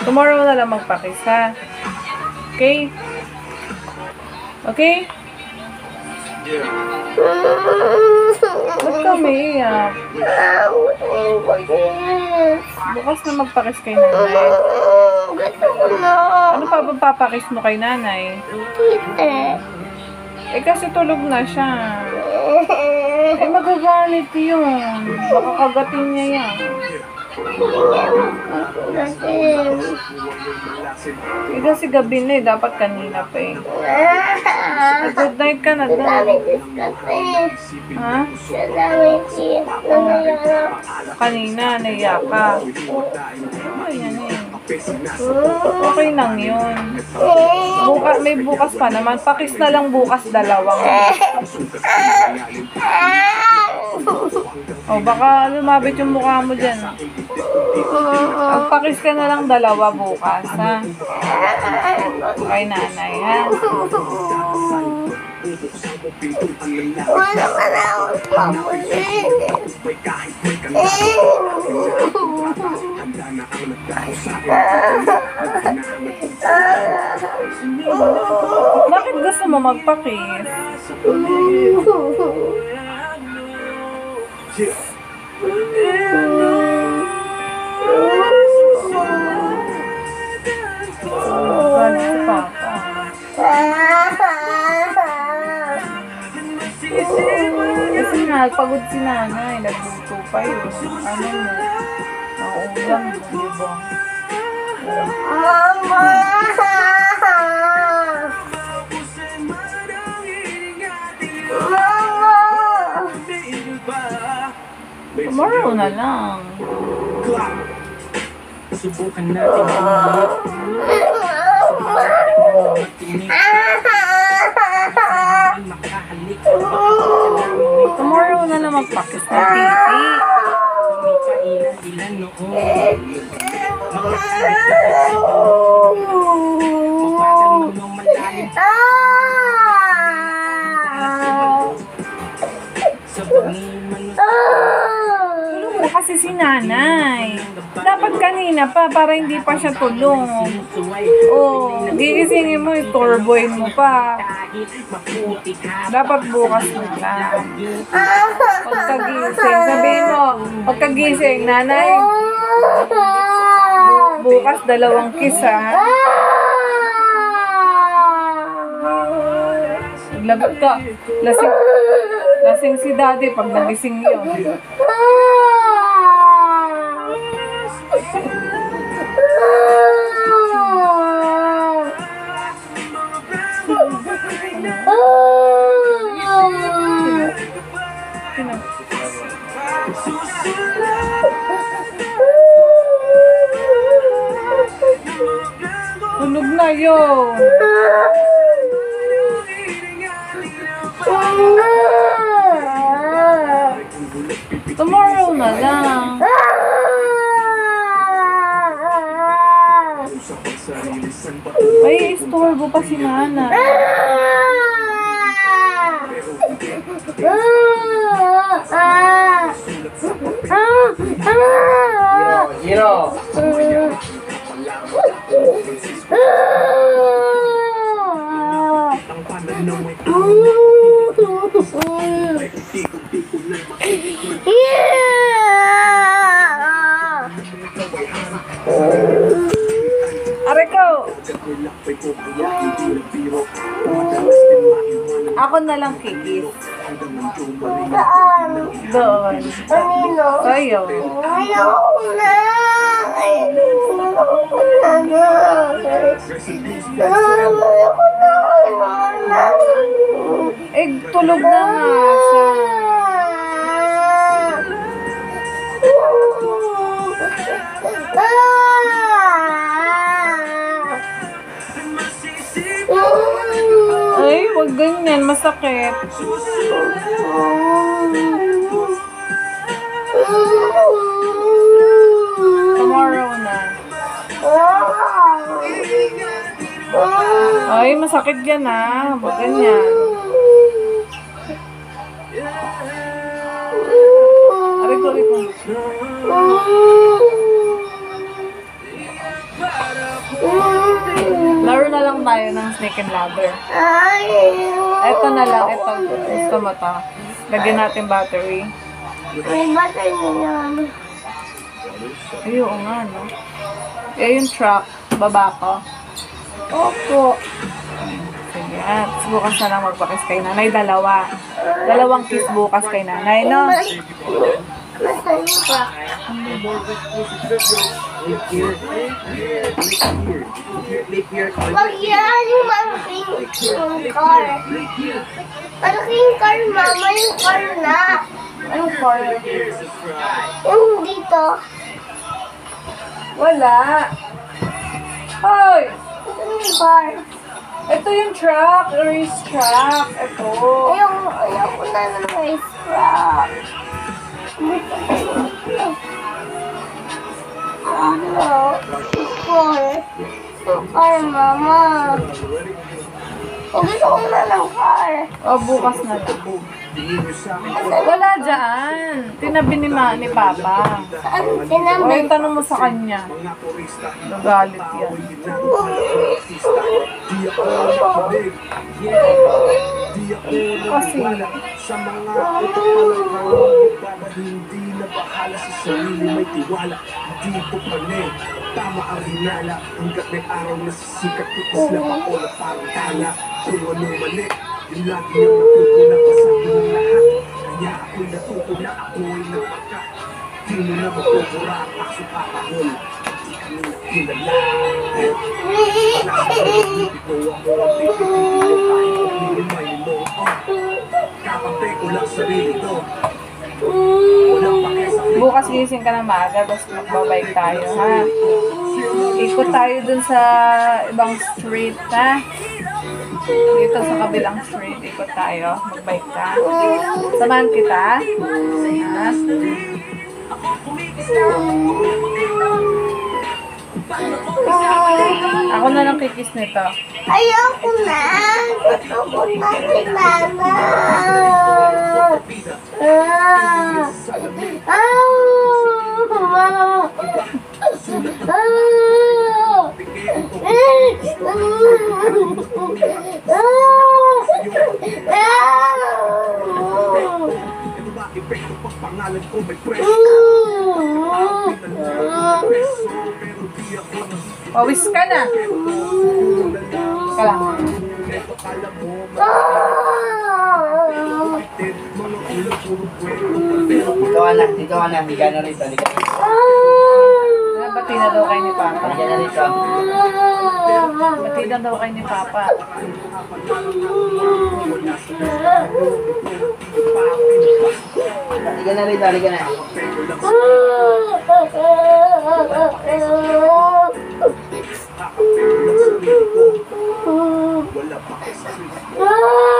Tomorrow na lang magpakis, ha? Okay? Okay? Ba't ka umiiyak? Bukas na magpakis kay nanay. Ano pa ba papakis mo kay nanay? Eh kasi tulog na siya. Eh magagalit yun. Baka kagatin niya yan. Eh kasi gabi na eh. Dapat kanina pa eh. Good night ka na doon. Ha? Kanina, naiyak ka. Ay, yan eh. Okay lang yun. May bukas pa naman. Pakis na lang bukas dalawang. O baka lumabit yung mukha mo dyan. Magpakis ka na lang dalawa bukas, ha? Kay nanay, ha? Wala ka na ako pamusin. Bakit gusto mo magpakis? Galit si Papa. Kasi nga, pagod si nanay. Nagluto pa yun. Ano mo? Nauulang mo, diba? Mama! Tomorrow na lang. Subukan natin ang Tomorrow na lang magpakis ng titi. ilan noon. Tulong mo kasi si nanay. Dapat kanina pa para hindi pa siya tulong. Oh, gigisingin mo, istorbohin mo pa. Dapat bukas na lang. Pagkagising, sabihin mo, pagkagising, nanay, bukas dalawang kiss, ha? Lagot ka. Lasing si daddy pag nagising yun. Tulog na yun. Tomorrow na lang. Ay, istorbo pa si Nana. Hiro. Aray ko! Ako na lang kikis. Saan? Doon. Kanino? Sa'yo. Ayoko na. Ayoko na. Ayoko na. Eh, tulog na nga siya. Ay, wag ganyan. Masakit. Tomorrow na. Ay, masakit yan, ha. Wag ganyan. Aray ko. tayo ng snake and ladder. Ay, Ito na lang, ito. Gusto mo to. Lagyan natin battery. may batay na yan. Ay, oo nga, no? Eh, yung truck, baba ko. Opo. Sige, at bukas na lang magpakis kay nanay. Dalawang kiss bukas kay nanay, no? Masaya pa. Wag yan yung malaking car. Malaking car, mama. Yung car na. Anong car? Yung dito. Wala. Hoy! Ito yung car. Ito yung truck, race truck. Ito. Ayoko na ng race truck. Ano? Car, mama. Gusto ko na ng car. O, bukas na lang. Wala dyan. Tinabi ni Papa. Saan O, tinabi? yung tanong mo sa kanya. Nagalit yan. Kasi, Sa mga utak hindi na bahala sa sarili, may tiwala dito pa rin. Tama ang hinala hanggat may araw na sisikat, ikislap ako na parang tala. Kung ano mali, yung lagi niyang natuto na pasabi ng lahat. Kaya ako'y natuto na ako'y nagpaka. Di mo na matutura ang aso kakahol. Di kami nakilala. Ito ako ang bibigyan kahit hindi may niloo. Kakampi ko lang sarili ko. Walang pake sa bukas gising ka na maaga, tapos magbabike tayo, ha? Ikot tayo dun sa ibang street, ha? Dito sa kabilang street, ikot tayo. Magbike ka. Samahan kita, ha? Ako na lang kikis nito. Ayoko na. Gusto ko na si mama. Ito ba epekto pag pangalan ko may preso? Pero di ako Pawis ka na. Ka lang. ito kala mo mapitin. Mga ulang puro kwento. Pero Dito ka na, higa na rito. Bati na daw kayo ni Papa. Higa na rito. Bati na daw kayo ni Papa. Higa na rito, higa na. wala pa kasi.